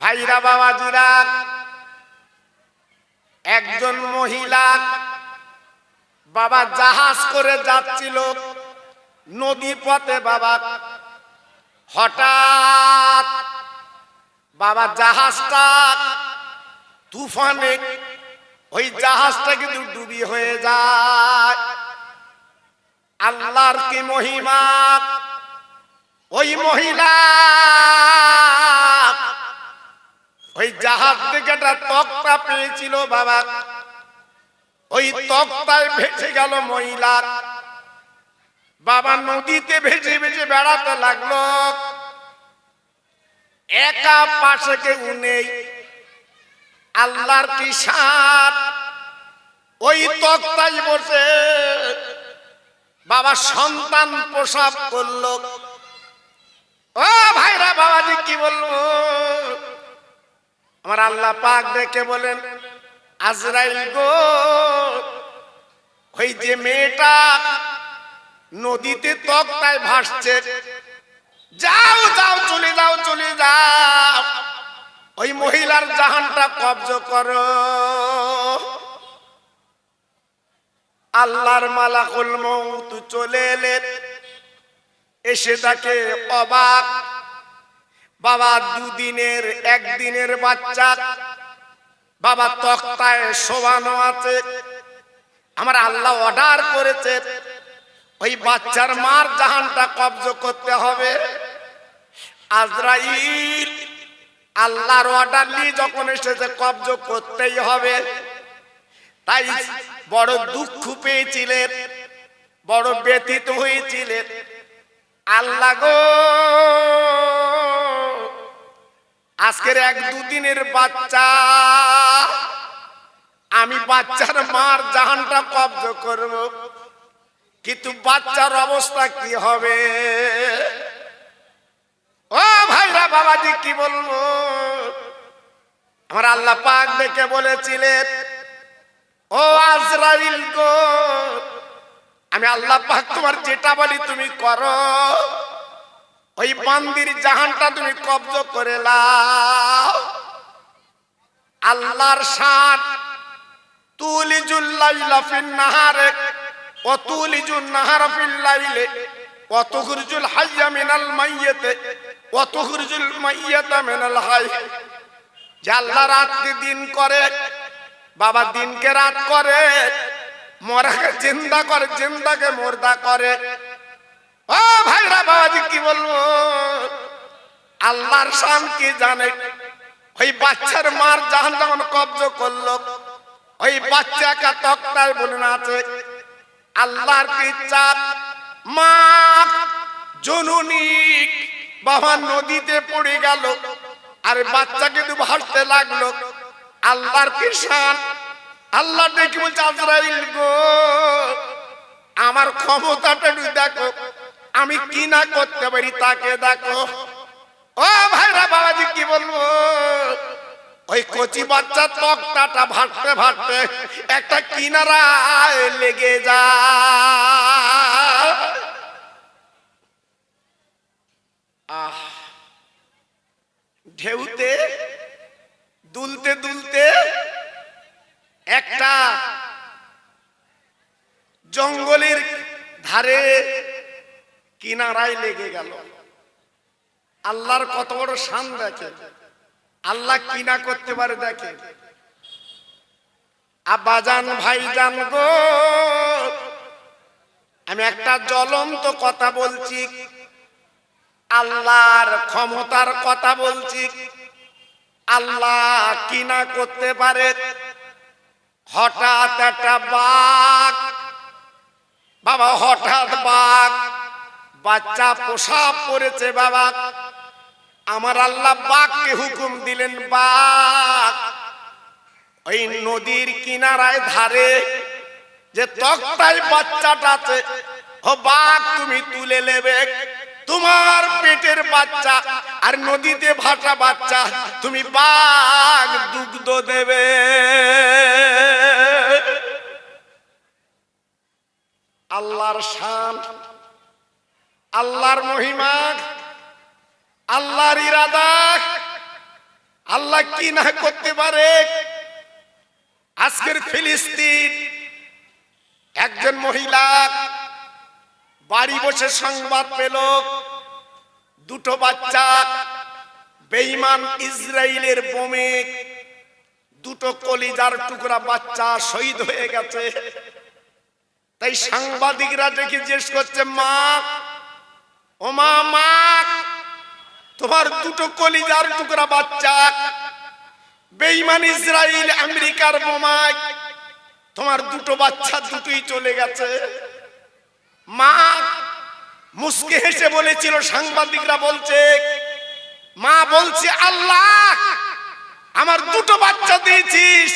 ভাইরা বাবাজিরা, একজন মহিলা বাবা জাহাজ করে যাচ্ছিল নদী পথে। বাবা হঠাৎ বাবা জাহাজটা তুফানে ওই জাহাজটা কিন্তু ডুবি হয়ে যায়। আল্লাহর কি মহিমা! ওই মহিলা ওই জাহাজ থেকে একটা তক্তা পেয়েছিল বাবা, ওই তক্তায় ভেসে গেল মহিলা। বাবা নদীতে ভেসে ভেসে বেড়াতে লাগলো, একা, পাশে কেউ নেই। আল্লাহর কি শান! ওই তক্তায় বসে বাবা সন্তান প্রসব করলো। ও ভাইরা বাবাজি, কি বলবো, আমার আল্লাহ পাক দেখে বলেন, আজরাইল গো, ওই যে মেয়েটা নদীতে তক্তায় ভাসছে, যাও যাও, চলে যাও, চলে যাও, ওই মহিলার জাহানটা কব্জ করো। আল্লাহর মালাকুল মউত চলে এলেন, এসে তাকে অবাক। বাবা দুদিনের, একদিনের বাচ্চা বাবা তক্তায় শোয়ানো আছে। আমার আল্লাহ অর্ডার করেছে ওই বাচ্চার মার জাহানটা কব্জ করতে হবে। আজরাইল আল্লাহর অর্ডার নিয়ে যখন এসেছে, কব্জ করতেই হবে। তাই বড় দুঃখ পেয়েছিলেন, বড় ব্যথিত হয়েছিলেন। আল্লাহ গো, আজকের এক দুদিনের বাচ্চা, আমি বাচ্চার মার জাহানটা কব্জ করব, কিন্তু বাচ্চার অবস্থা কি হবে? ও ভাইরা বাবাজি, কি বলবো, আমার আল্লাহ পাক দেখে বলেছিলেন, ও আজরাইল গো, আমি আল্লাহ পাক তোমার যেটা বলি তুমি করো। ওই বান্দির জাহানটা তুমি কব্জ করে লাও। আল্লাহর শান, তুলিজুল লাইলা ফিন নাহারে ওয়া তুলিজুন নাহারা ফিল লাইলে ওয়া তুখরিজুল হাইয়া মিনাল মাইয়িতে ওয়া তুখরিজুল মাইয়িতা মিনাল হাই। যে আল্লাহ রাতকে দিন করে, বাবা দিনকে রাত করে, মরাকে জিন্দা করে, জিন্দাকে মুর্দা করে। ও ভাইরা বাবাজি, কি বলবো, আল্লাহর শান কি জানে? ওই বাচ্চার মার জাহান যখন কব্জ করলো, ওই বাচ্চাকে তক্তায় বলুন আছে। আল্লাহর কি ইচ্ছা, মা জননী বাবা নদীতে পড়ে গেল, আর বাচ্চা কিন্তু ভাসতে লাগলো। আল্লাহর কি শান! আল্লাহ দেখি বলছে, আজরাইল গো, আমার ক্ষমতাটা দেখো, আমি কি না করতে পারি তাকে দেখো। ও ভাইরা বাবাজি, কি বলবো, ওই কচি বাচ্চা তক্তাটা ভাসতে ভাসতে একটা কিনারায় লেগে যায়। ঢেউতে দুলতে দুলতে একটা জঙ্গলের ধারে কিনারায় লেগে গেল। আল্লাহর কত বড় শান দেখে, আল্লাহ কিনা করতে পারে দেখে। আব্বাজান, ভাইজান গো, আমি একটা জ্বলন্ত কথা বলছি, আল্লাহর ক্ষমতার কথা বলছি। আল্লাহ কিনা করতে পারে। হঠাৎ একটা বাঘ, বাবা হঠাৎ বাঘ বাচ্চা প্রসব করেছে। বাবা আমার আল্লাহ বাঘকে হুকুম দিলেন, বাঘ ওই নদীর কিনারায় ধারে যে তক্তায় বাচ্চাটা আছে, ও বাঘ তুমি তুলে নেবে। তোমার পেটের বাচ্চা আর নদীতে ভাসা বাচ্চা, তুমি বাঘ দুগ্ধ দেবে। আল্লাহর শান, আল্লাহর মহিমা, আল্লাহর ইরাদা, আল্লাহ কি না করতে পারে। আজকের ফিলিস্তিন একজন মহিলা বাড়ি বসে সংবাদ পেল দুটো বাচ্চা বেঈমান ইসরায়েলের বোমে দুটো কলিজার টুকরা বাচ্চা শহীদ হয়ে গেছে। তাই সাংবাদিকরা দেখে জিজ্ঞেস করছে, মা, ও মা, মা, তোমার দুটো কলিজার টুকরা বাচ্চা বেঈমান ইসরায়েল আমেরিকার বোমায় তোমার দুটো বাচ্চা দুটোই চলে গেছে। মা মুস্কে হেসে বলেছিল, সাংবাদিকরা বলছে, মা বলছে, আল্লাহ আমার দুটো বাচ্চা দিয়েছিস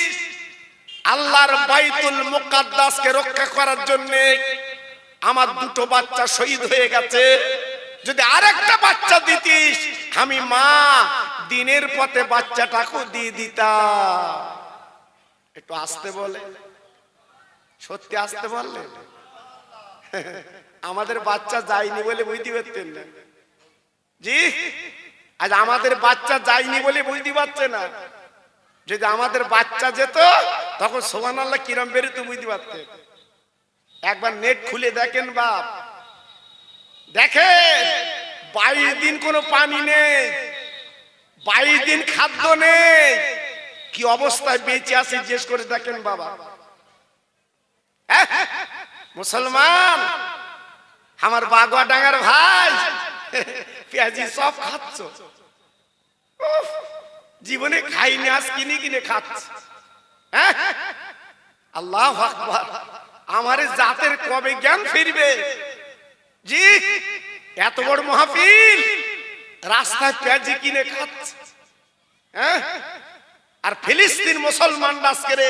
আল্লাহর বাইতুল মুকাদ্দাসকে রক্ষা করার জন্য, আমার দুটো বাচ্চা শহীদ হয়ে গেছে, যদি আরেকটা বাচ্চা দিতিস আমি মা দিনের পথে বাচ্চাটাকেও দিয়ে দিতাম। একটু আসতে বলে, সত্যি আসতে বললে, আমাদের বাচ্চা যায়নি বলে বুঝতে পারতেন না জি। আজ আমাদের বাচ্চা যায়নি বলে বুঝতে পারছে না। যদি আমাদের বাচ্চা যেত তখন সুবহানাল্লাহ কিরম বেরোতো বুঝতে পারতেন। একবার নেট খুলে দেখেন বাপ, দেখে 22 দিন কোনো পানি নেই, 22 দিন খাদ্য নেই, কি অবস্থায় বেঁচে আছে জিজ্ঞেস করে দেখেন বাবা। মুসলমান আমার বাগুয়া ডাঙ্গার ভাই, পেঁয়াজি সব খাচ্ছ, জীবনে খাইনি, আজ কিনে কিনে খাচ্ছ। আল্লাহু আকবার, আমার জাতের কবে জ্ঞান ফিরবে জি। এত বড় মাহফিল, রাস্তায় পেঁয়াজি কিনে খাচ্ছে। আর ফিলিস্তিন মুসলমান আজকে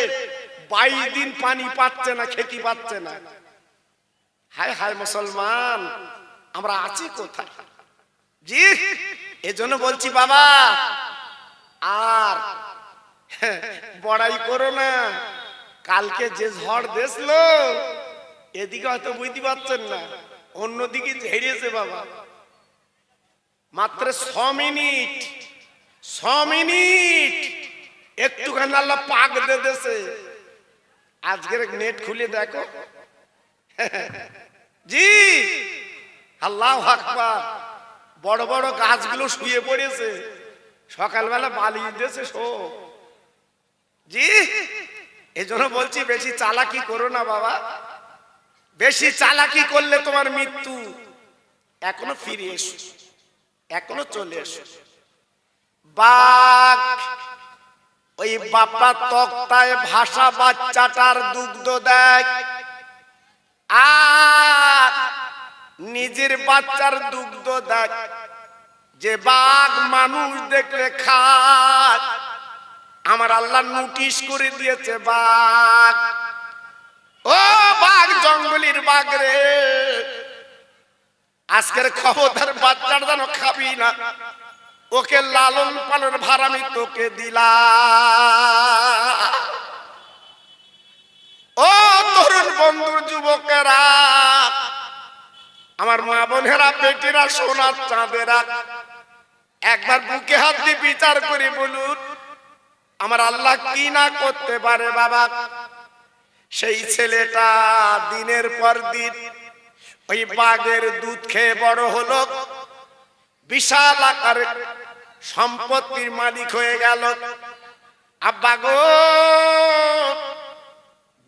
22 দিন পানি পাচ্ছে না, খেতে পাচ্ছে না। হায় হায় মুসলমান, আমরা আছি কোথায় জি। এজন্য বলছি বাবা, আর বড়াই করো না। কালকে যে ঝড় দেখলো, এদিকে হয়তো বুঝতে পারছেন না, অন্যদিকে ঝেড়েছে বাবা। মাত্র 6 মিনিট একটুখানি আল্লাহ পাক দিয়ে দিয়েছে। আজকের নেট খুলে দেখো জি। আল্লাহু আকবার, বড় বড় গাছগুলো শুয়ে পড়েছে, সকালবেলা বালি দিয়েছে সব জি। এজন্য বলছি বেশি চালাকি করো না বাবা, বেশি চালাকি করলে তোমার মৃত্যু। এখনো ফিরে এসো, এখনো চলে এসো। বাঘ ওই বাপা তক্তায় ভাষা বাচ্চাটার দুগ্ধ দেয়, আর নিজের বাচ্চার দুগ্ধ দেয়। যে বাঘ মানুষ দেখলে খায়, আমার আল্লাহ নোটিশ করে দিয়েছে, বাঘ, ও বাঘ, জঙ্গলের বাঘ রে, আজকের খবরদার বাচ্চার যেন খাবি না, ওকে লালন পালন ভার আমি তোকে দিলাম। ও তরুণ বন্ধুর যুবকেরা, আমার মা বোনেরা, বেটিরা, সোনার চাঁদেরা, একবার বুকে হাত দিয়ে বিচার করে বলুন, আমার আল্লাহ কি না করতে পারে বাবা। সেই ছেলেটা দিনের পর দিন ওই বাঘের দুধ খেয়ে বড় হলো, বিশাল আকার সম্পত্তির মালিক হয়ে গেল। আব্বা গো,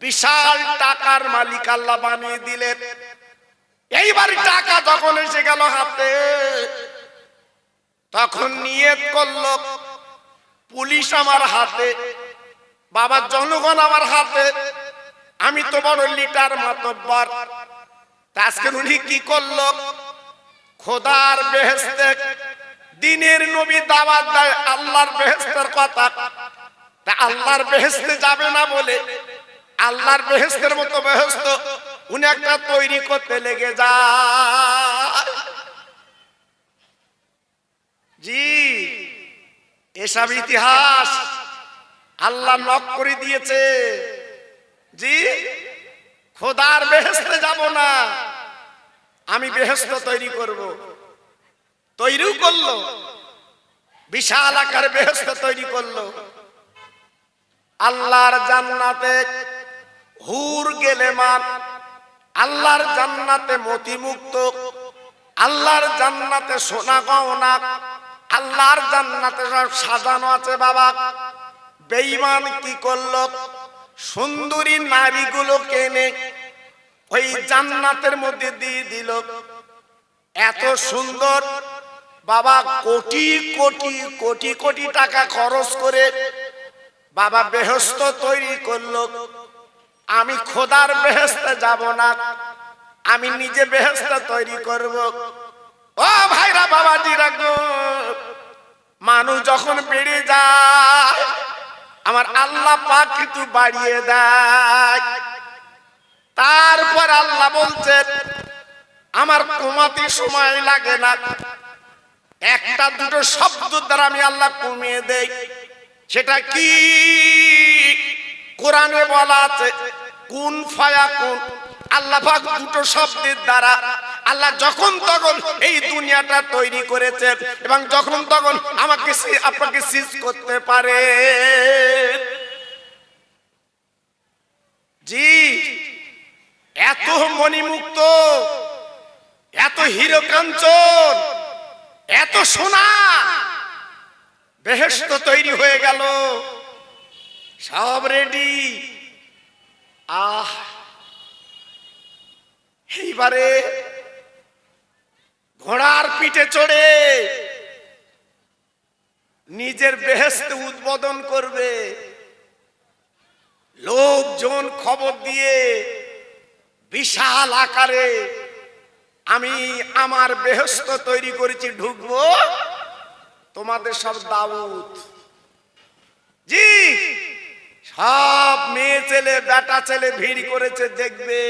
বিশাল টাকার মালিক আল্লাহ বানিয়ে দিলেন। এইবার টাকা যখন এসে গেল হাতে, তখন নিয়ত করলো, পুলিশ আমার হাতে, বাবার জনগণ আমার হাতে, আমি তো বড় লিটার মাতব্বর। আজকে উনি কি করলো, খোদার বেহেশতে দিনের নবী দাওয়াত দেয় আল্লাহর বেহেশতের কথা, তা আল্লাহর বেহেশতে যাবে না বলে আল্লাহর বেহেশতের মতো বেহেশত উনি একটা তৈরি করতে লেগে যায় জি। এসব ইতিহাস আল্লাহ নক করে দিয়েছে জি। খোদার বেহেশতে যাব না, আমি বেহেশত তৈরি করব। তৈরিও করলো, বিশাল আকার বেহেশত তৈরি করলো। আল্লাহর জান্নাতে হুর গেলেমান, আল্লাহর জান্নাতে মতিমুক্ত, আল্লাহর জান্নাতে সোনা গহনা, আল্লাহর জান্নাতে সব সাজানো আছে। বাবা বেঈমান কি করলো? সুন্দরী নারীগুলো কেনে ওই জান্নাতের মধ্যে দিয়ে দিল। এত সুন্দর বাবা, কোটি কোটি কোটি কোটি টাকা খরচ করে বাবা বেহেশত তৈরি করলো। আমি খোদার বেহেশতে যাব না, আমি নিজে বেহেশত তৈরি করব। ও ভাইরা বাবাজিরা গো, মানুষ যখন বেড়ে যায় আমার আল্লাহ পাক কিন্তু বাড়িয়ে দেয়। তারপর আল্লাহ বলছেন আমার কমাতে সময় লাগে না, একটা দুটো শব্দ দ্বারা আমি আল্লাহ কমিয়ে দেই। সেটা কি? কোরআনে বলা আছে কুন ফায়াকুন। আল্লাহ পাক দুটো শব্দের দ্বারা আল্লাহ যখন তখন এই দুনিয়াটা তৈরি করেছেন এবং যখন তখন আমাকে আপনাকে সিজ করতে পারে। জি, এত মণিমুক্ত, এত হীরো কাঞ্চন, এত সোনা বেহেশত তৈরি হয়ে গেল, সব রেডি। এইবারে ঘোড়ার পিঠে চড়ে নিজের বেহেশত উদ্বোধন করবে। লোকজন খবর দিয়ে বিশাল আকারে আমি আমার বেহেশত তৈরি করেছি, ঢুকবো, তোমাদের সব দাউদ। জি, সব মেয়ে ছেলে বেটা ছেলে ভিড় করেছে দেখবে,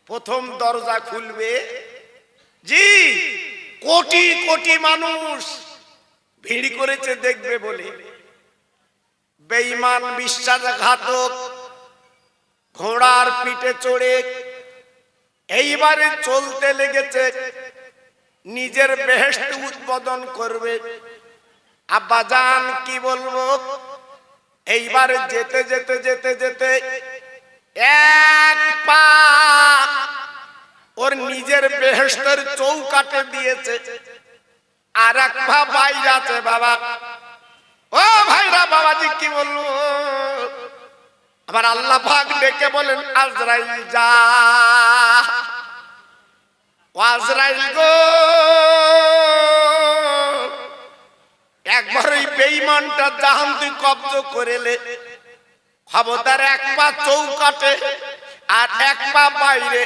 প্রথম দরজা খুলবে। জি, কোটি কোটি মানুষ ভিড় করেছে দেখবে বলে। বেঈমান বিশ্বাসঘাতক ঘোড়ার পিঠে চড়ে এইবারে চলতে লেগেছে, নিজের বেহেশত উদ্বোধন করবে। আব্বাজান কি বলবো, এইবারে যেতে যেতে যেতে যেতে এক পা ওর নিজের বেহেশতের চৌকাটে দিয়েছে, আর এক পা বাইরে আছে। বাবা ও ভাইরা বাবাজি কি বলবো, আবার আল্লাহ পাক ডেকে বলেন আজরাইল যা। আজরাইল গো, একবার ওই বেঈমানটা জাহান তুই কব্জ করেলে, খবরদার এক পা চৌকাটে আর এক পা বাইরে।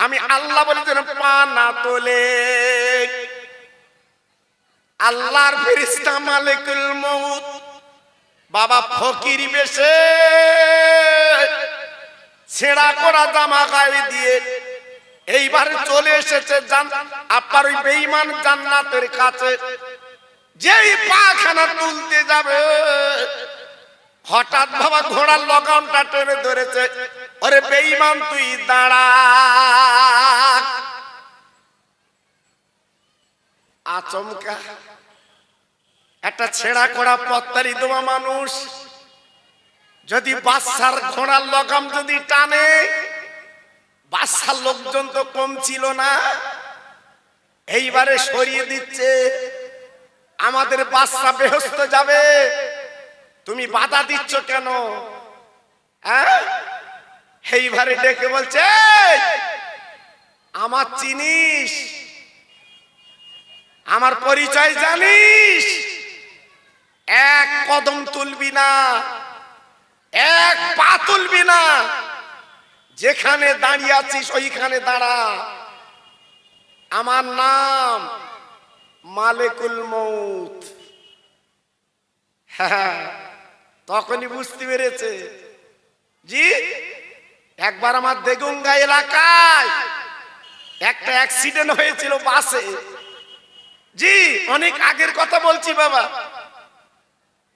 আমি আল্লাহ বলি যেন পা না তোলে। আল্লাহর ফেরেশতা মালিকুল মউত বাবা ফকির বেশে ছেঁড়া করা জামা গায়ে দিয়ে এইবারে চলে এসেছে আপনার ওই বেঈমান জান্নাতের কাছে। যেই পাখানা তুলতে যাবে হঠাৎ বাবা ঘোড়ার লগামটা টেনে ধরেছে, ওরে বেঈমান তুই দাঁড়া। আচমকা একটা ছেঁড়া করা পত্তারি দেওয়া মানুষ যদি বাদশার ঘোড়ার লগাম যদি টানে, বাদশার লোকজন তো কম ছিল না, এইবারে সরিয়ে দিচ্ছে। আমাদের বাদশা বেহেশত যাবে, তুমি বাধা দিচ্ছ কেন? এইবারে ডেকে বলছে আমার চিনিস, আমার পরিচয় জানিস, এক কদম তুলবি না, এক পা তুলবি না, যেখানে দাঁড়িয়ে আছিস ওইখানে দাঁড়া। আমার নাম মালিকুল মউত। তখনই বুঝতে পেরেছে। জি, একবার আমার দেগুঙ্গা এলাকায় একটা অ্যাক্সিডেন্ট হয়েছিল বাসে। জি, অনেক আগের কথা বলছি বাবা।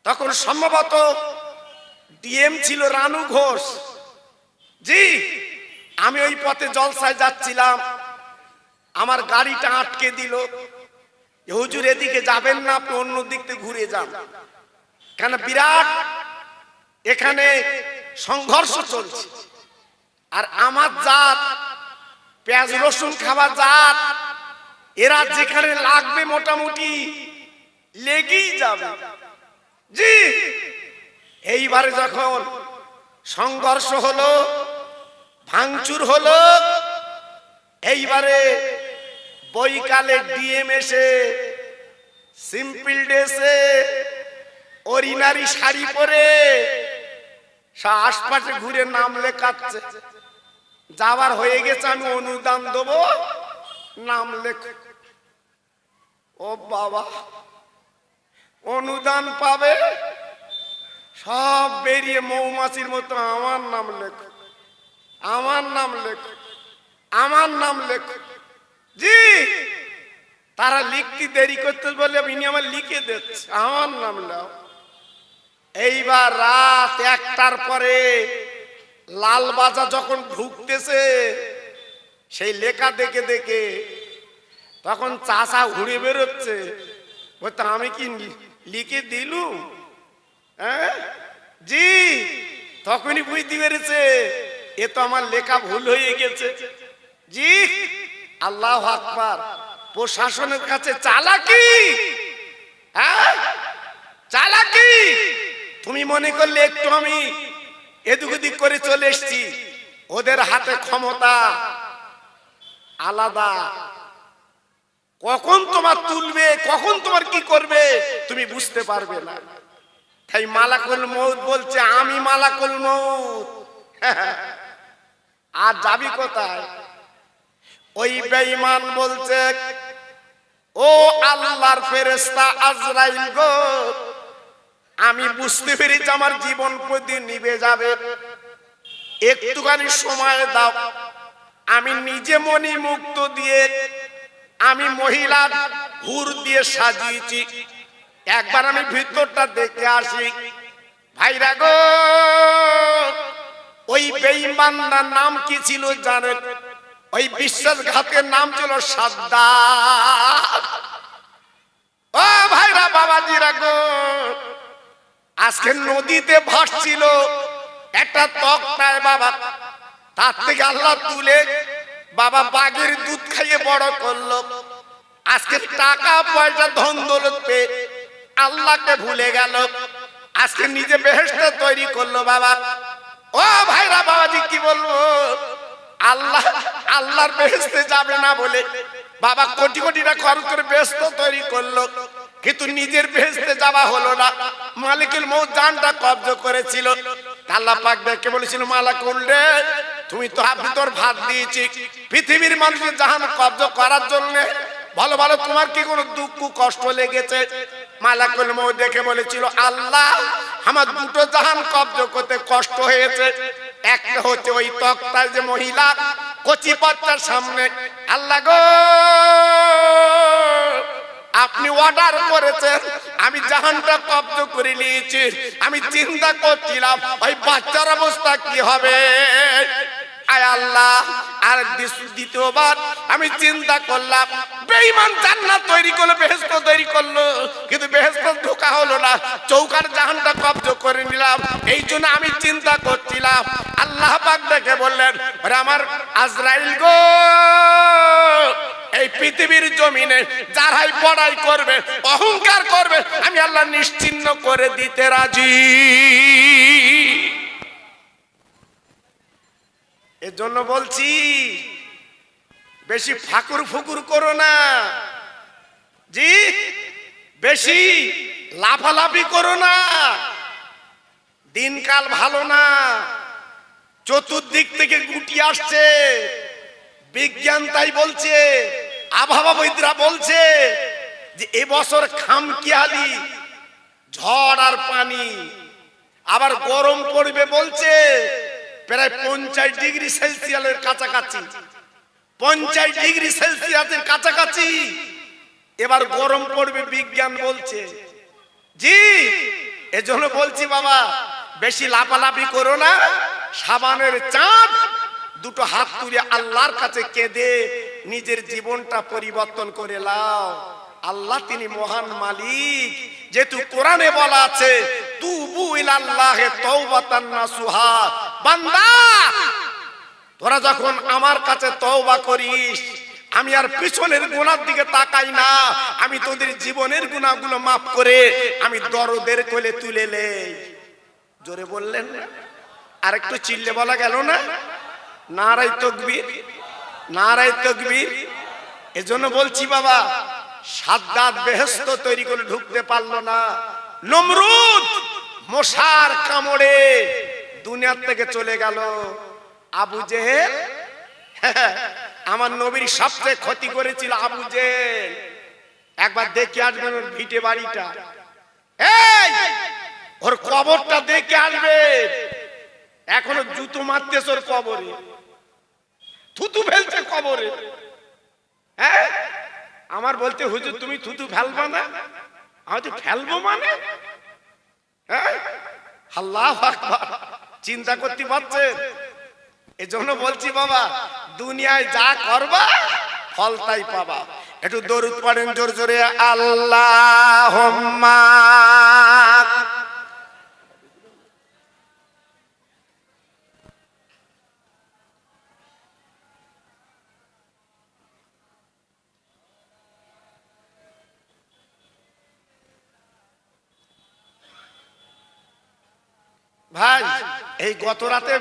তখন সম্ভবত ডিএম ছিল রানু ঘোষ। জি, আমি ওই পথে জলসায় যাচ্ছিলাম, আমার গাড়িটা আটকে দিল। হুজুর এদিকে যাবেন না, আপনি অন্য দিক থেকে ঘুরে যান, কেন বিরাট এখানে সংঘর্ষ চলছে। আর আমার জাত পেঁয়াজ রসুন খাওয়া জাত, এরা যেখানে লাগবে মোটামুটি লেগেই যাবে। জি, এইবারে যখন সংঘর্ষ হলো, ভাঙচুর হলো, এইবারে বৈকালে ডিএম এসে সিম্পল ড্রেসে অরিনারি শাড়ি পরে আশপাশে ঘুরে নাম লেখাচ্ছে। যাবার হয়ে গেছে, আমি অনুদান দেবো, নাম লেখ। ও বাবা, অনুদান পাবে, সব বেরিয়ে মৌমাছির মতো আমার নাম লেখ, আমার নাম লেখ, আমার নাম লেখ। জি, তারা লিখতে দেরি করতে বলে ইনি আমার লিখে দিচ্ছে, আমার নাম লেখ। এইবার রাত 1টার পরে লালবাজার যখন ঢুকতেছে, সেই লেখা দেখে দেখে তখন চাষা ঘুরে বেরোচ্ছে, বলতে আমি কি লিখে দিলুম? হ্যাঁ জি, তখনই বুঝতে পেরেছে এ তো আমার লেখা ভুল হয়ে গেছে। জি, আল্লাহু আকবার। প্রশাসনের কাছে চালাকি, হ্যাঁ চালাকি। তুমি মনে করলে একটু আমি এদিক ওদিক করে চলে এসছি, ওদের হাতে ক্ষমতা আলাদা। কখন তোমার তুলবে, কখন তোমার কি করবে তুমি বুঝতে পারবে না। তাই মালাকুল মউত বলছে আমি মালাকুল মউত। আর যাবি কোথায়? ওই বেঈমান বলছে ও আল্লাহর ফেরেশতা আজরাইল গো, আমি বুঝতে পেরেছি আমার জীবন প্রতি নিভে যাবে, একটুখানি সময় দাও। আমি নিজে মনি মুক্ত দিয়ে আমি মহিলার হুর দিয়ে সাজিয়েছি, একবার আমি ভিতরটা দেখে আসি। ভাইরা গো, ওই বেঈমানটার নাম কি ছিল জানেন? ওই বিশ্বাসঘাতের নাম ছিল সাদ্দাত। ও ভাইরা বাবাজিরা গো, আজকে নদীতে ভাসছিল একটা তক্তায় বাবা, তার থেকে আল্লাহ তুলে বাবা বাঘের দুধ খাইয়ে বড় করলো। আজকে টাকা পয়সা ধন দৌলত পেয়ে আল্লাহকে ভুলে গেল, আজকে নিজে বেহেশত তৈরি করলো বাবা। ও ভাইরা বাবাজি কি বলবো, আল্লাহর বেহেশতে যাবে না বলে বাবা কোটি কোটি টাকা খরচ করে বেহেশত তৈরি করলো, কিন্তু নিজের বেহেশতে যাওয়া হলো না। মালিকুল মউত জানটা কব্জ করেছিল। আল্লাহ পাক দেখে বলেছিল মালাকুল রে, তুমি তো ভিতর ভাত দিয়েছি পৃথিবীর মানুষের জাহান কব্জ করার জন্য, ভালো ভালো তোমার কি কোনো দুঃখ কষ্ট লেগেছে? মালাকুল মউত দেখে বলেছিল আল্লাহ আমার দুটো জাহান কব্জ করতে কষ্ট হয়েছে। একটা হচ্ছে ওই তক্তার যে মহিলা কচি বাচ্চার সামনে, আল্লাহ গো আপনি অর্ডার করেছেন, আমি জাহানটা কব্জ করে নিয়েছি। আমি চিন্তা করছিলাম ওই বাচ্চার অবস্থা কি হবে। আয় আল্লাহ, আর দ্বিতীয়বার আমি চিন্তা করলাম বেঈমান জান্নাত তৈরি করলো, বেহেশত তৈরি করলো, কিন্তু বেহেশত ঢোকা হলো না, চৌকার জাহানটা কব্জ করে নিলাম। এই জন্য আমি চিন্তা করছিলাম। আল্লাহ পাক দেখে বললেন ওরে আমার আজরাইল গো, এই পৃথিবীর জমিনে যারাই বড়াই করবে, অহংকার করবে, আমি আল্লাহ নিশ্চিহ্ন করে দিতে রাজি। এর জন্য বলছি বেশি ফাকুর ফুকুর করো না। জি, বেশি লাফালাফি করো না, দিনকাল ভালো না, চতুর্দিক থেকে গুটি আসছে। বিজ্ঞান তাই বলছে, আবহাওয়াবিদরা বলছে যে এবছর খামখেয়ালি ঝড় আর পানি, আবার গরম পড়বে বলছে প্রায় 50 ডিগ্রি সেলসিয়াসের কাছাকাছি, 50 ডিগ্রি সেলসিয়াসের কাছাকাছি এবার গরম পড়বে বিজ্ঞান বলছে। জি, এজন্য বলছি বাবা বেশি লাফালাফি করো না, সাবানের চাঁদ দুটো হাত তুলে আল্লাহর কাছে কেঁদে নিজের জীবনটা পরিবর্তন করে লাও। আল্লাহ তিনি মহান মালিক। যেহেতু কোরআনে বলা আছে তুবু ইলাল্লাহি তাওবাতান নাসুহা, বান্দা তোরা যখন আমার কাছে তওবা করিস আমি আর পিছনের গুনার দিকে তাকাই না, আমি তোদের জীবনের গুনাহগুলো মাফ করে আমি দরদের কোলে তুলে নেই। জোরে বললেন না? আর একটু চিল্লে বলা গেল না? নারায়ে তাকবীর, নারায়ে তাকবীর। এজন্য বলছি বাবা, সাদ্দাত বেহেশত তৈরি করে ঢুকতে পারলো না, নমরুদ মশার কামড়ে দুনিয়া থেকে চলে গেল। আবু জেহেল আমার নবীর সবচেয়ে ক্ষতি করেছিল আবু জেহেল। একবার দেখে আসবেন ওর ভিটে বাড়িটা, এই ওর কবরটা দেখে আসবে। এখনো জুতো মারতেছে ওর কবরে, থুতু ফেলছে কবরে। হ্যাঁ, আমার বলতে হুজুর তুমি থুতু ফেলবা না? আমি তো ফেলবো মানে? হ্যাঁ, আল্লাহু আকবার। চিন্তা করতে পারছেন? এজন্য বলছি বাবা, দুনিয়ায় যা করবা ফল তাই পাবা। একটু দরুদ পড়েন জোর জোরে, আল্লাহুম্মা। ভাই এই গত রাতে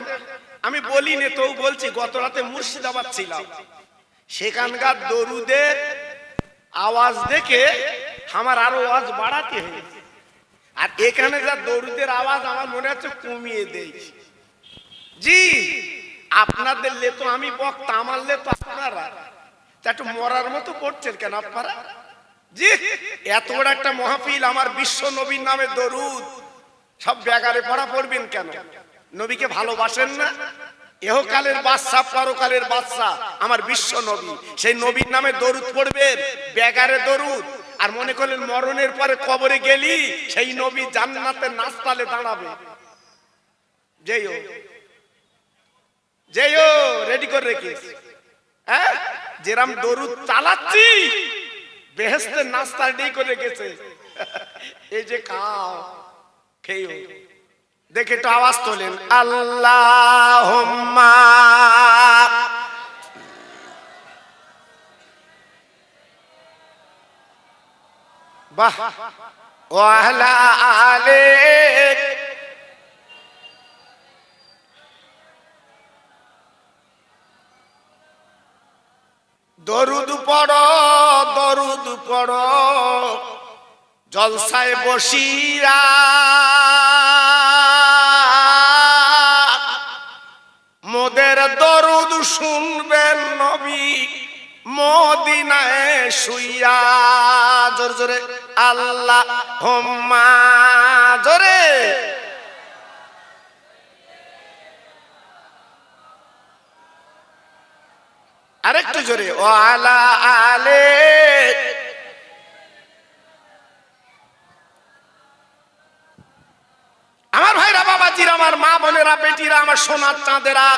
আমি বলিনি তো বলছি, গত রাতে মুর্শিদাবাদ ছিলাম, সেখানকার দরুদের আওয়াজ দেখে আমার আরো আওয়াজ বাড়াতে হয়েছে। আর এখানে যা দরুদের আওয়াজ আমার মনে হচ্ছে কমিয়ে দেয়। জি আপনাদের লে তো আমি বক্তা, আমার লে তো আপনারা, তা একটু মরার মতো পড়ছেন কেন আপনারা? জি এত বড় একটা মাহফিল, আমার বিশ্ব নবীর নামে দরুদ, সব ব্যাগারে পড়া পড়বেন কেন? নবীকে ভালোবাসেন না? ইহকালের বাদশা পরকালের বাদশা আমার বিশ্ব নবী, সেই নবীর নামে দরুদ পড়বেন, ব্যাগারে দরুদ। আর মনে করলেন মরণের পরে কবরে গেলি সেই নবী জান্নাতের নাস্তালে দাঁড়াবে। যেও যেও রেডি করে রেখিস। হ্যাঁ, যেরাম দরুদ চালাচ্ছি বেহেশতের নাস্তা রেডি করে রেখেছে। এই যে খাও খেয়েও, দেখে একটু আওয়াজ তোলেন, আল্লাহুম্মা। বাহ, ওয়া আলা আলি। দরুদ পড়ো, দরুদ পড়ো জলসায় বসিয়া, মোদের দরুদ শুনবেন নবী মদিনায় শুইয়া। জোরে জোরে আল্লাহুম্মা, জোরে। আরেকটু জোরে, ওয়া আলা আলি। আমার ভাইরা, বাবাজিরা, আমার মা বোনেরা, বেটিরা, আমার সোনার চাঁদেরা,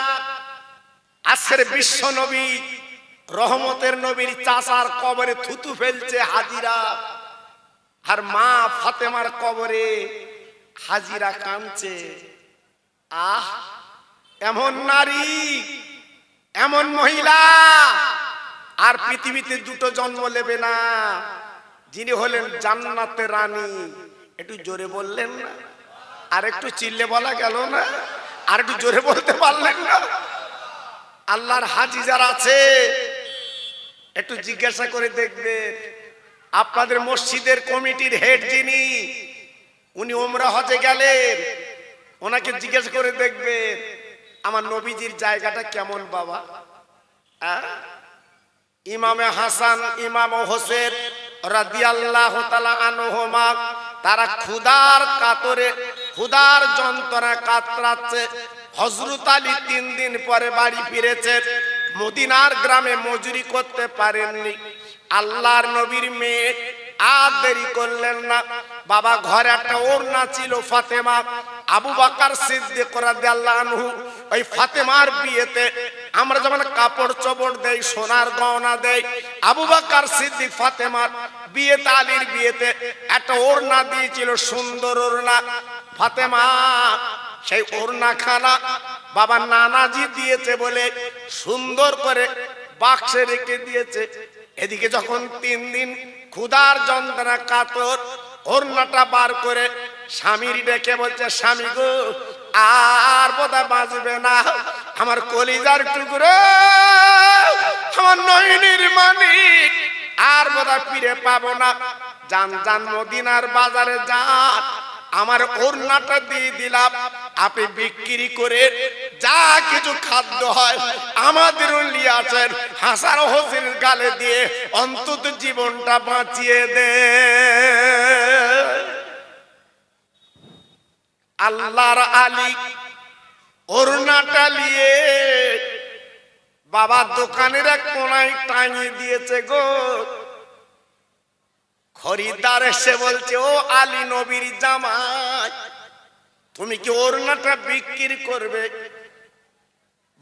আজকের বিশ্ব নবী রহমতের নবীর চাচার কবরে থুতু ফেলছে হাজিরা, আর মা ফাতেমার কবরে হাজিরা কাঁদছে। আহ, এমন নারী, এমন মহিলা আর পৃথিবীতে দুটো জন্ম নেবে না, যিনি হলেন জান্নাতের রানী। একটু জোরে বললেন না? আর একটু চিল্লে বলা গেল না? আর একটু জোরে বলতে পারলেন না? আল্লাহর হাজি যারা আছে একটু জিজ্ঞাসা করে দেখবেন, আপনাদের মসজিদের কমিটির হেড যিনি, উনি ওমরা হজে গেলেন, ওনাকে জিজ্ঞাসা করে দেখবেন আমার নবীজির জায়গাটা কেমন বাবা। ইমামে হাসান, ইমাম হোসেন রাদিয়াল্লাহু তাআলা আনহুমা, তারা ক্ষুধার কাতরে, ক্ষুধার যন্ত্রণা কাতরাচ্ছে। হযরত আলী 3 দিন পরে বাড়ি ফিরেছেন, মদিনার গ্রামে মজুরি করতে পারেননি। আল্লাহর নবীর মেয়ে আর দেরি করলেন না, বাবা ঘরে একটা ওড়না ছিল ফাতেমা, আবু বকর সিদ্দিক রাদিয়াল্লাহু আনহু ওই ফাতেমার বিয়েতে আমরা যেমন কাপড় চোপড় দেই, সোনার গহনা দেই, আবু বকর সিদ্দিক ফাতেমার বিয়েতে, আলীর বিয়েতে একটা ওড়না দিয়েছিল, সুন্দর ওড়না। ফাতেমা সেই ওড়না খানা বাবা নানাজি দিয়েছে বলে সুন্দর করে বাক্সে রেখে দিয়েছে। এদিকে যখন 3 দিন ক্ষুধার যন্ত্রণা কাতর, ওড়নাটা বার করে স্বামীর ডেকে বলছে, স্বামী গো আর বোধহয় বাঁচবে না, আমার কলিজার টুকরো, আমার নয়নের মানিক, আর বোধহয় ফিরে পাবো না। যান যান মদিনার বাজারে যান, আমার ওড়নাটা দিয়ে দিলাম, আপনি বিক্রি করে যা কিছু খাদ্য হয় আমাদের নিয়ে আসেন, হাসান হোসেন গালে দিয়ে অন্তত জীবনটা বাঁচিয়ে দে। আল্লাহর আলী ওড়নাটা নিয়ে বাবা দোকানের এক কোনায় টাঙিয়ে দিয়েছে গো। খরিদ্দার এসে বলছে, ও আলী নবীর জামাই, তুমি কি ওড়নাটা বিক্রি করবে?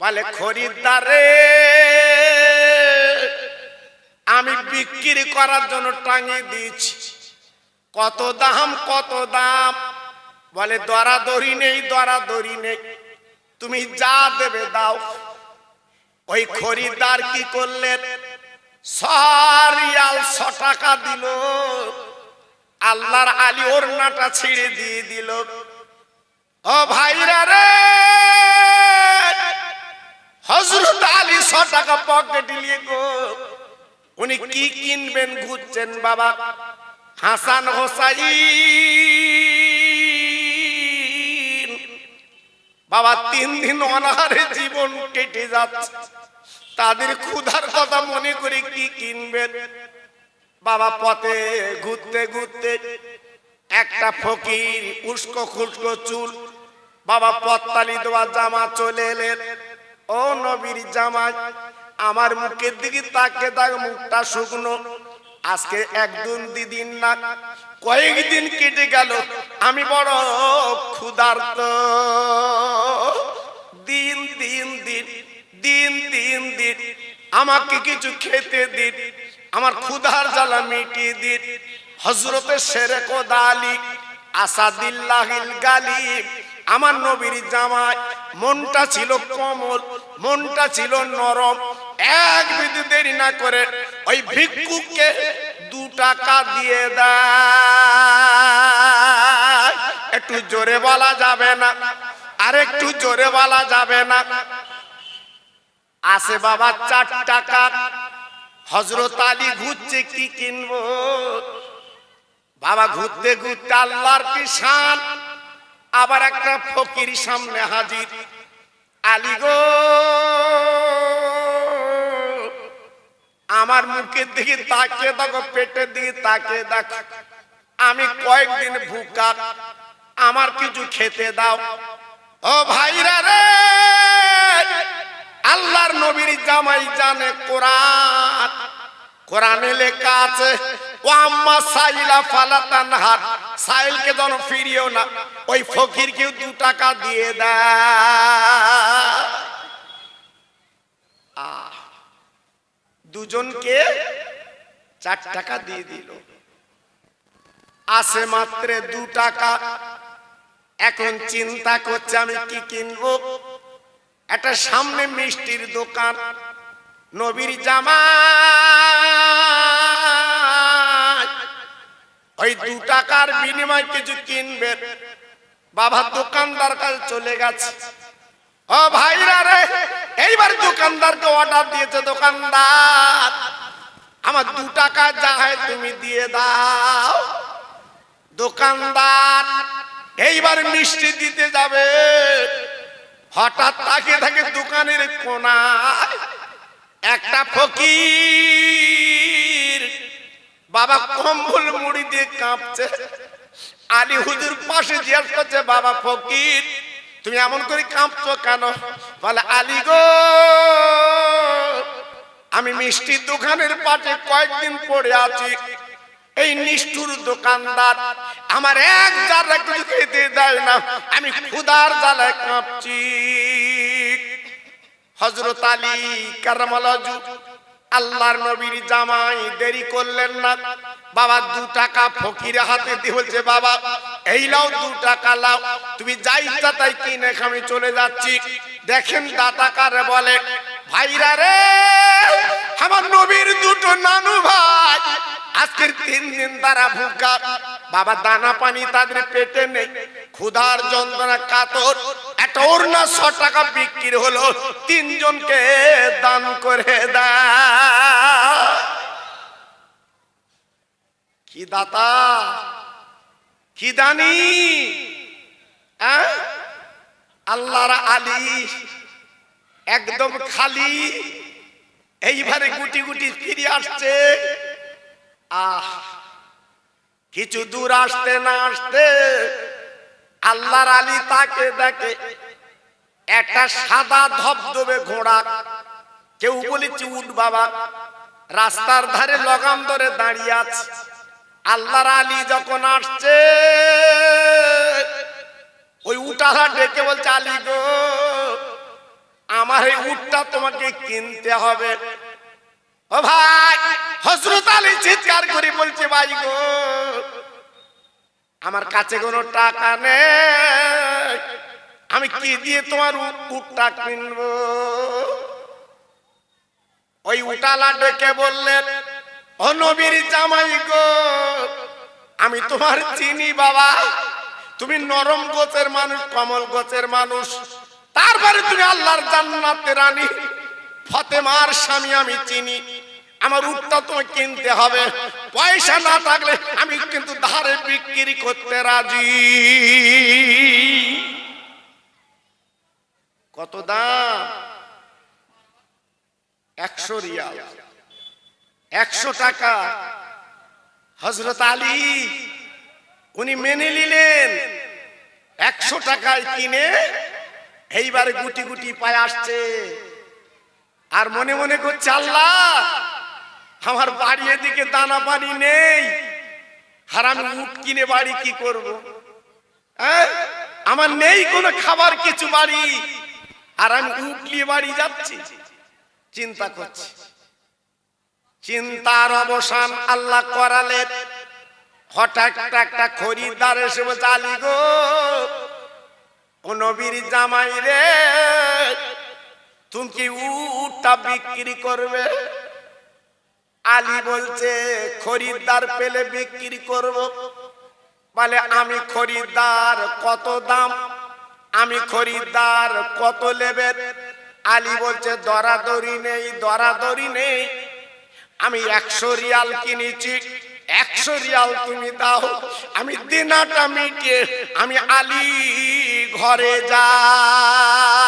বলে, খরিদ্দার রে, আমি বিক্রি করার জন্য টাঙিয়ে দিয়েছি। কত দাম, কত দাম? বলে, দরাদরি নেই, দরাদরি নেই, তুমি যা দেবে দাও। ওই খরিদ্দার কি করলেন, 100 রিয়াল 100 টাকা দিল। আল্লাহর আলী ওড়নাটা ছিঁড়ে দিয়ে দিল। ও ভাইরা রে, হযরত আলী 100 টাকা পকেটে নিয়ে গো, উনি কি কিনবেন ঘুরছেন বাবা। হাসান হোসাইন বাবা 3 দিন অনাহারে জীবন কেটে যাচ্ছে, তাদের ক্ষুধার কথা মনে করে কি কিনবেন বাবা। পথে ঘুরতে ঘুরতে একটা ফকির, উস্কো খুস্কো চুল, বাবা পত্তালি দেওয়া জামা চলে এলেন। ও নবীর জামাই, আমার মুখের দিকে তাকে তাক, মুখটা শুকনো, আজকে 1-2 দিন না, কয়েকদিন কেটে গেল, আমি বড় ক্ষুধার্ত, দিন দিন দিন দিন দিন দিন আমাকে কিছু খেতে দিন, আমার ক্ষুধার জ্বালা মিটিয়ে দিন। হযরতে শেরে খোদা আলী আসাদুল্লাহিল গালিব, আমার নবীর জামাই, মনটা ছিল কোমল, মনটা ছিল নরম। এক বিন্দু দেরি না করে ওই ভিক্ষুককে 2 টাকা দিয়ে দেয়। একটু জোরে বলা যাবে না? আর একটু জোরে বলা যাবে না? আসে বাবা 4 টাকা। হযরত আলী ঘুরছে, কি কিনবো বাবা। ঘুরতে ঘুরতে আল্লাহর কি শান, আবার একটা ফকির সামনে হাজির। আলী গো, আমার মুখের দিকে তাকিয়ে দেখো, পেটের দিকে তাকিয়ে দেখো, আমি কয়েকদিন ভুকা, আমার কিছু খেতে দাও। ও ভাইরা রে, আল্লাহর নবীর জামাই জানে কোরআন, কোরআনে লেখা আছে, ও আম্মা সাইলা ফালা তানহার, সাইলকে যেন ফিরিও না, ওই ফকিরকে 2 টাকা দিয়ে দেয়। দুজনকে 4 টাকা দিয়ে দিল। আসে মাত্র 2 টাকা। এখন চিন্তা করছে আমি কি কিনবো। একটা সামনে মিষ্টির দোকান, নবীর জামাই ওই 2 টাকার বিনিময়ে কিছু কিনবে, বাবা দোকানদার কাছে চলে গেছে। ও ভাইরা রে, এইবার দোকানদারকে অর্ডার দিয়েছে, দোকানদার আমার 2 টাকা যা হয় তুমি দিয়ে দাও। দোকানদার এইবার মিষ্টি দিতে যাবে, হঠাৎ তাকে থাকে দোকানের কোনায় একটা ফকির, বাবা কম্বল মুড়ি দিয়ে কাঁপছে। আলী হুজুর পাশে জিজ্ঞেস করছে, বাবা ফকির তুমি এমন করে কাঁপছো কেন? বলে, আলী গো, আমি মিষ্টির দোকানের পাশে কয়েকদিন পড়ে আছি, এই নিষ্ঠুর দোকানদার আমার 1 জাররা কিছু খেতে দেয় না, আমি ক্ষুধার জ্বালায় কাঁপছি। হযরত আলী কারামাল্লাহু ওয়াজহু আল্লাহর নবীর জামাই দেরি করলেন না। বাবা 2 টাকা ফকিরের হাতে দিয়ে বলছে, বাবা এই লাও 2 টাকা লাও, তুমি যা ইচ্ছা তাই কিনে আমি চলে যাচ্ছি। দেখেন দাতা কারে বলে, ভাইরা রে, আমার নবীর 2টো নানু ভাই আজকের 3 দিন তারা ভুকা। বাবা দানা পানি তাদের পেটে নেই, ক্ষুধার যন্ত্রণা কাতর। একটা ওড়না 100 টাকা বিক্রি হলো, 3 জনকে দান করে দাও। কি দাতা, কি দানি! আল্লাহর আলী একদম খালি, এইবারে গুটি গুটি ফিরে আসছে। কিছু দূর আসতে না আসতে আল্লাহর আলী তাকে দেখে একটা সাদা ধবধবে ঘোড়া, কেউ বলেছে উট বাবা, রাস্তার ধারে লগাম ধরে দাঁড়িয়ে আছে। আল্লাহর আলী যখন আসছে, ওই উটারা ডেকে বলছে, আলী গো, আমার এই উটটা তোমাকে কিনতে হবে। ও ভাই, হযরত আলী চিৎকার করে বলছে, ভাই গো, আমার কাছে কোনো টাকা নেই, আমি কি দিয়ে তোমার উটটা কিনবো? ওই উটালা ডেকে বললেন, ও নবীর জামাই গো, আমি তোমার চিনি বাবা, তুমি নরম গোছের মানুষ, কমল গোছের মানুষ, তারপরে তুমি আল্লাহর জান্নাতের রানী ফাতেমার স্বামী আমি চিনি। আমার উটটা তোমাকে কিনতে হবে, পয়সা না থাকলে আমি কিন্তু ধারে বিক্রি করতে রাজি। কত দাম? 100 রিয়াল, 100 টাকা। হযরত আলী উনি মেনে নিলেন, 100 টাকায় কিনে এইবারে গুটি গুটি পায়ে আসছে। আর মনে মনে করছে, আল্লাহ, আমার বাড়ি এদিকে দানা পানি নেই, আর আমি উট কিনে বাড়ি কি করব? আমার নেই কোনো খাবার কিছু বাড়ি, আর আমি উট নিয়ে বাড়ি যাচ্ছি। চিন্তা করছি, চিন্তার অবসান আল্লাহ করালেন। হঠাৎ একটা খরিদ্দার এসে বলছে, আলী গো, ও নবীর জামাই রে, তুমি কি উটটা বিক্রি করবে? আলী বলছে, খরিদ্দার পেলে বিক্রি করব। বলে, আমি খরিদ্দার, কত দাম? আমি খরিদ্দার, কত নেবেন? আলী বলছে, দরাদরি নেই, দরাদরি নেই, আমি 100 রিয়াল কিনেছি, 100 রিয়াল তুমি দাও, আমি দিনাটা মিটিয়ে আমি আলী ঘরে যাই।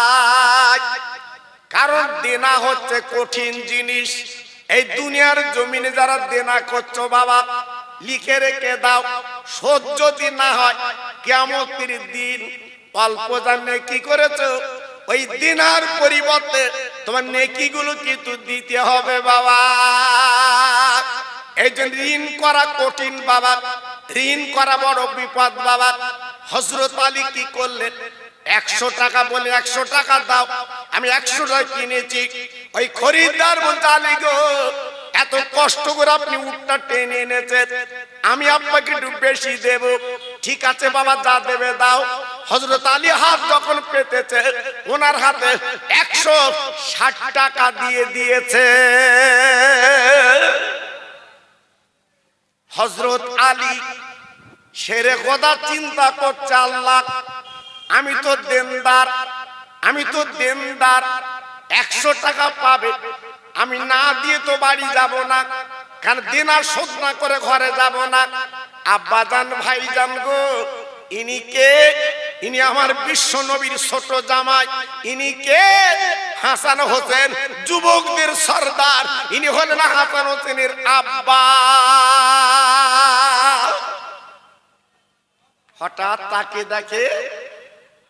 কারণ দেনা হচ্ছে কঠিন জিনিস। এই দুনিয়ার জমিনে যারা দেনা করছো বাবা, লিখে রেখে দাও, শোধ যদি না হয় কিয়ামতের দিন অল্প যা নেকি করেছো, ওই দিনার পরিবর্তে তোমার নেকিগুলো কিন্তু দিতে হবে বাবা। এই জন্য ঋণ করা কঠিন বাবা, ঋণ করা বড় বিপদ বাবা। হযরত আলী কি করলেন? 100 টাকা বলে, 100 টাকা দাও, আমি 100 টাকা কিনেছি। ওই খরিদ্দার বলতে, আলী গো, এত কষ্ট করে আপনি উটটা টেনে এনেছেন, আমি আপনাকে একটু বেশি দেব। ঠিক আছে বাবা, যা দেবে দাও। হযরত আলী হাত যখন পেতেছে, ওনার হাতে 160 টাকা দিয়ে দিয়েছে। হযরত আলী শেরে খোদা চিন্তা করছে, আল্লাহ, আমি তো দেনদার, আমি তো দেনদার, 100 টাকা পাবে, আমি না দিয়ে তো বাড়ি যাব না, কারণ দেনা শোধ না করে ঘরে যাব না। আব্বাজান, ভাইজান গো, ইনি কে? ইনি আমার বিশ্ব নবীর ছোট জামাই। ইনি কে? হাসান হোসেন, যুবকদের সর্দার। ইনি হলেন হাসান হোসেনের আব্বা। হঠাৎ তাকে দেখে,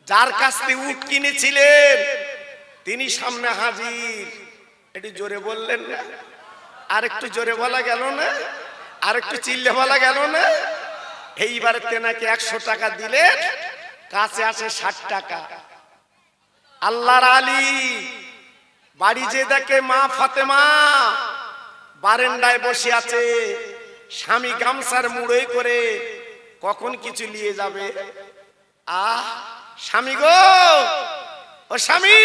যার কাছ থেকে উট কিনেছিলেন তিনি সামনে হাজির। একটু জোরে বললেন না? আর একটু জোরে বলা গেল না? আর একটু চিল্লে বলা গেল না? এইবারে তেনাকে 100 টাকা দিলেন, কাছে আসে 60 টাকা। আল্লাহর আলী বাড়ি যে দেখে মা ফাতেমা বারান্দায় বসে আছে, স্বামী গামছার মুড়োই করে কখন কিছু নিয়ে যাবে। স্বামী গো, ও স্বামী,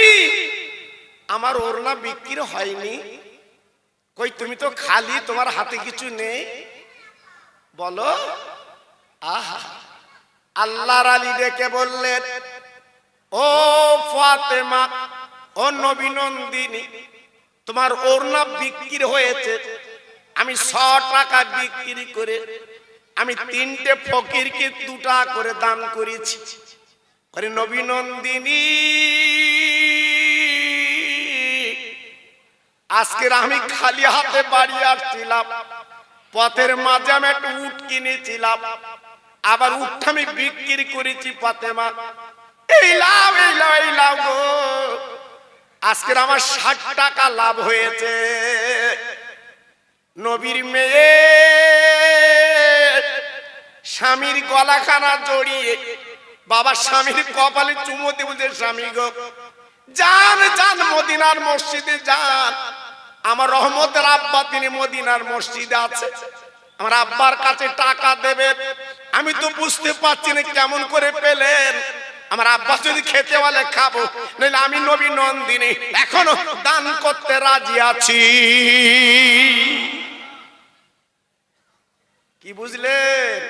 আমার ওড়না বিক্রি হয়নি। কই তুমি তো খালি, তোমার হাতে কিছু নেই, বলো। আল্লাহর আলী ডেকে বললেন, ও ফাতেমা, ও নবী নন্দিনী, তোমার ওড়না বিক্রি হয়েছে। আমি 100 টাকা বিক্রি করে আমি 3টে ফকিরকে 2 টাকা করে দান করেছি। আরে নবী নন্দিনী, আজকের আমি খালি হাতে বাড়ি আসছিলাম, পথের মাঝে আমি একটা উট কিনেছিলাম, আবার উটটা আমি বিক্রি করেছি ফাতেমা। এই লাভ, এই লাভ, এই লাভ গো, আজকের আমার 60 টাকা লাভ হয়েছে। নবীর মেয়ে স্বামীর গলাখানা জড়িয়ে বাবা স্বামীর কপালে চুমো দিয়ে বলছে, স্বামী গো, যান যান মদিনার মসজিদে যান, আমার রহমতের আব্বা তিনি মদিনার মসজিদে আছে, আমার আব্বার কাছে টাকা দেবেন। আমি তো বুঝতে পারছি না কেমন করে পেলেন, আমার আব্বা যদি খেতে বলে খাবো, নইলে আমি নবী নন্দিনী এখনো দান করতে রাজি আছি। কি বুঝলেন?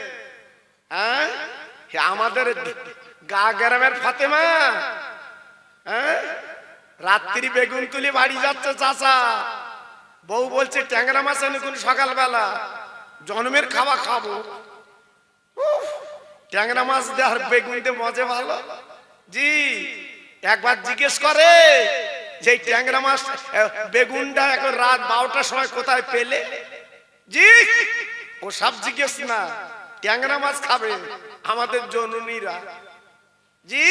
হ্যাঁ, আমাদের গা গ্রামের ফাতেমা, হ্যাঁ, রাত্রি বেগুন তুলি বাড়ি যাচ্ছে চাচা, বউ বলছে ট্যাংরা মাছ এনে কোন সকালবেলা জন্মের খাওয়া খাবো। ট্যাংরা মাছ দেওয়ার বেগুন দিয়ে মজা ভালো। জি, একবার জিজ্ঞেস করে যে ট্যাংরা মাছ বেগুনটা এখন রাত 12টার সময় কোথায় পেলে। জি, ও সব জিজ্ঞেস না, ট্যাংরা মাছ খাবে আমাদের জননীরা। জি,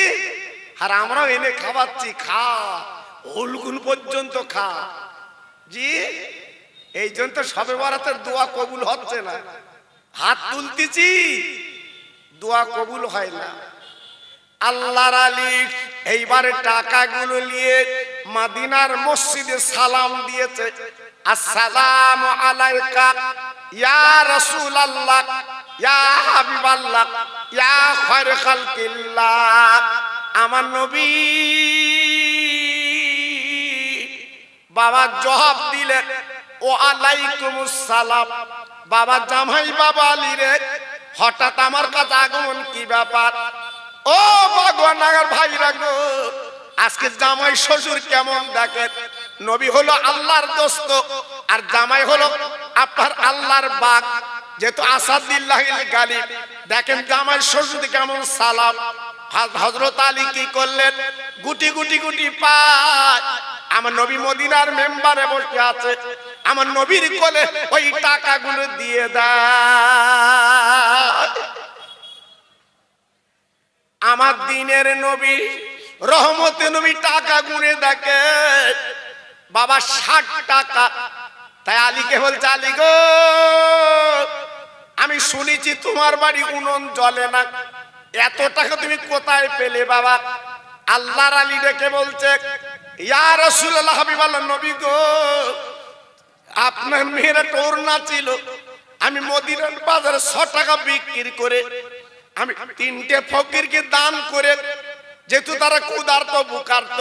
আর আমরাও এনে খাওয়াচ্ছি, খা ওলগুন পর্যন্ত খা। জি, এই জন্য তো সবে বরাতের দোয়া কবুল হচ্ছে না, হাত তুলতেছি দোয়া কবুল হয় না। আল্লাহর আলী এইবারে টাকাগুলো নিয়ে মদিনার মসজিদে সালাম দিয়েছে, আসসালামু আলাইকা ইয়া রাসূলুল্লাহ, ইয়া হাবিবাল্লাহ, ইয়া খায়রুল খালকিল্লাহ। আমার নবী বাবা জবাব দিলেন, ও আলাইকুমুস সালাম। বাবা জামাই বাবা আলী রে, হঠাৎ আমার কাছে আগমন, কি ব্যাপার? ও ভগবান নাগার ভাইরা গো, আজকে জামাই শ্বশুর কেমন দেখেন। নবী হলো আল্লাহর দোস্ত, আর জামাই হলো আপনার আল্লাহর বাগ, যেহেতু আসাদুল্লাহিল গালিব। দেখেন জামাই শ্বশুর কেমন সালাম। হযরত আলী কি করলেন, গুটি গুটি গুটি পায় আমার নবী মদিনার মেম্বারে বসে আছে, আমার নবীর কোলে ওই টাকাগুলো দিয়ে দেয়। আমার দিনের নবী রহমতে নবী টাকা গুনে দেখে, বাবা 60 টাকা। তাই আলীকে বলছে, আলী গো, আমি শুনেছি তোমার বাড়ি উনুন জ্বলে না, এত টাকা তুমি কোথায় পেলে বাবা? আল্লাহর আলী ডেকে বলছে, ইয়া রাসূলুল্লাহ, হাবিবাল্লাহ, নবী গো, আপনার মেয়েরা ওড়না ছিল, আমি মদিনার বাজারে 100 টাকা বিক্রি করে আমি 3টে ফকিরকে দান করে, যেহেতু তারা ক্ষুধার্ত বুকার্ত।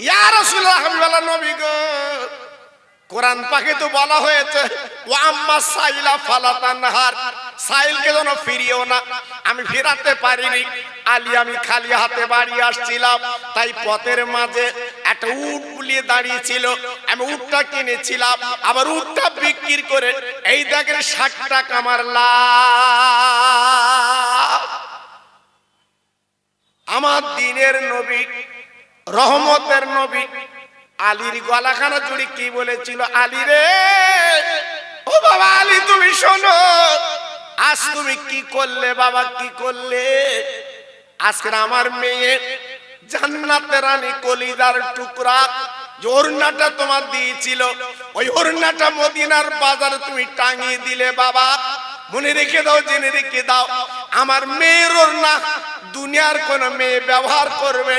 ইয়া রাসূলুল্লাহ, হাবিবাল্লাহ, নবী গো, কোরআন পাকে তো বলা হয়েছে, ওয়া আম্মা সাইলা ফালা তানহার, সাইলকে যেন ফিরিও না। আমি ফিরাতে পারিনি আলী, আমি খালি হাতে বাড়ি আসছিলাম, তাই পথের মাঝে একটা উট বুলিয়ে দাঁড়িয়েছিল, আমি উটটা কিনেছিলাম, আবার উটটা বিক্রি করে এই দেখেন 60 টাকা আমার লাভ। আমার দিনের নবী রহমতের নবী আলীর গলাখানা জুড়ে কি বলেছিল, আলী রে, ও বাবা আলী, তুমি শোনো, আজ তুমি কি করলে বাবা, কি করলে? আজকে আমার মেয়ে জান্নাতের রানী কলিজার টুকরা যে ওড়নাটা তোমার দিয়েছিল, ওই ওড়নাটা মদিনার বাজারে তুমি টাঙিয়ে দিলে বাবা। মনে রেখে দাও, জেনে রেখে দাও, আমার মেয়ের ওড়না দুনিয়ার কোন মেয়ে ব্যবহার করবে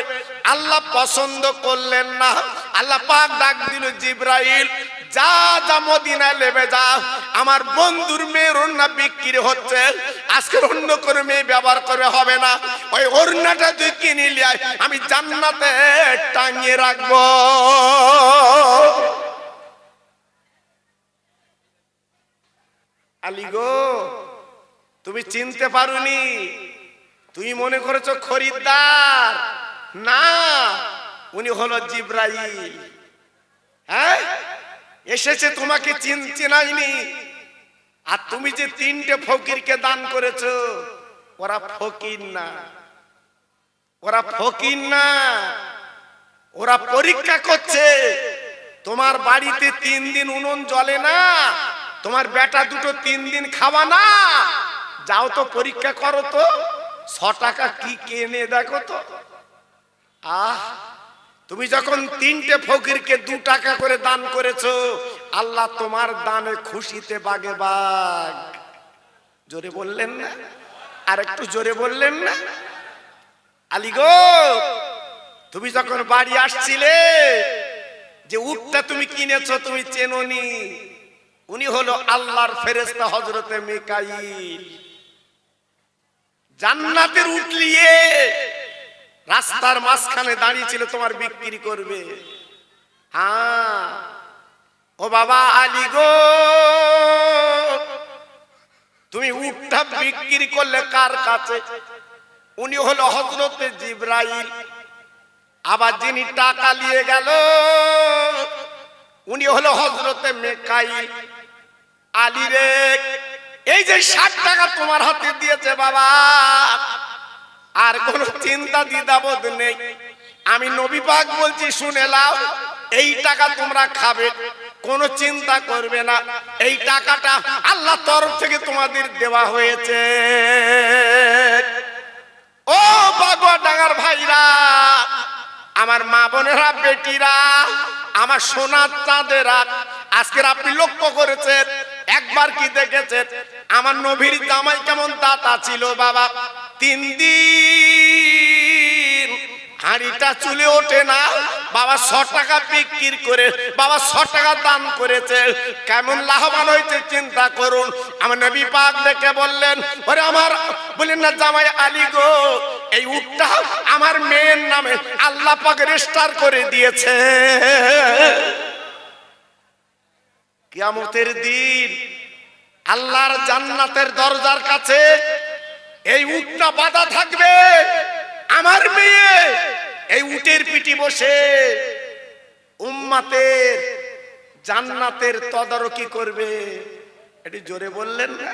আল্লাহ পছন্দ করলেন না। আল্লাহ পাক ডাক দিল জিবরাইল যা যা মদিনায় নেমে যা, আমার বন্ধুর মেয়ের ওড়না বিক্রি হচ্ছে, আজকে অন্য করে মেয়ে ব্যবহার করে হবে না, ওই ওড়নাটা তুই কিনে নিয়ে আয়, আমি জান্নাতে টাঙিয়ে রাখবো। আলী গো, তুমি চিনতে পারোনি, তুমি মনে করেছো খরিদ্দার, না, উনি হলো জিবরাইল। হ্যাঁ, এসেছে তোমাকে চিনাইনি। আর তুমি যে 3টে ফকিরকে দান করেছো, ওরা ফকির না, ওরা ফকির না, ওরা পরীক্ষা করছে। তোমার বাড়িতে 3 দিন উনুন জ্বলে না, তোমার বেটা দুটো 3 দিন খাওয়া না, যাও তো পরীক্ষা করো তো, 100 টাকা কি কিনে দেখো তো। তুমি যখন 3টে ফকিরকে 2 টাকা করে দান করেছো, আল্লাহ তোমার দানে খুশিতে বাগে বাগ। জোরে বললেন না? আর একটু জোরে বললেন না? আলী গো, তুমি যখন বাড়ি আসছিলে, যে উটটা তুমি কিনেছো তুমি চেনোনি, উনি হলো আল্লাহর ফেরেশতা হযরতে মিকাইল। জান্নাতের উট নিয়ে রাস্তার মাঝখানে দাঁড়িয়ে ছিল, তোমার বিক্রি করবে। হ্যাঁ ও বাবা আলী গো, তুমি উটটা বিক্রি করলে কার কাছে? উনি হলো হযরতে জিবরাইল। আবার যিনি টাকা নিয়ে গেল, উনি হলো হযরতে মিকাইল। আলী রে, এই যে 60 টাকা তোমার হাতে দিয়েছে বাবা, আর কোন চিন্তা দ্বিধাবোধ নেই। আমি নবী পাক বলছি, শুনে নাও, এই টাকা তোমরা খাবে, কোনো চিন্তা করবে না, এই টাকাটা আল্লাহর তরফ থেকে তোমাদের দেওয়া হয়েছে। ও বাগুয়া ডাঙ্গার ভাইরা, আমার মা বোনেরা, বেটিরা, আমার সোনার চাঁদেরা, আজকের আপনি লক্ষ্য করেছেন, একবার কি দেখেছেন আমার নবীর জামাই কেমন দাতা ছিল বাবা? 3 দিন হাঁড়িটা চুলে ওঠে না বাবা, 100 টাকা বিক্রি করে বাবা 100 টাকা দান করেছে, কেমন লাভবান হয়েছে চিন্তা করুন। আমার নবী পাক দেখে বললেন, ওরে আমার, বলেন না জামাই আলী গো, এই উটটা আমার মেয়ের নামে আল্লাহ পাক রেজিস্টার করে দিয়েছে। কিয়ামতের দিন আল্লাহর জান্নাতের দরজার কাছে এই উটটা বাঁধা থাকবে, আমার মেয়ে এই উটের পিঠে বসে উম্মতের জান্নাতের তদারকি করবে। এটি জোরে বললেন না?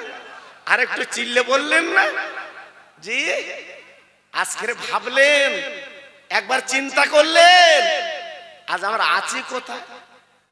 আর একটু চিল্লে বললেন না? জি, আজকে ভাবলেন, একবার চিন্তা করলেন, আজ আমরা আছি কোথায়?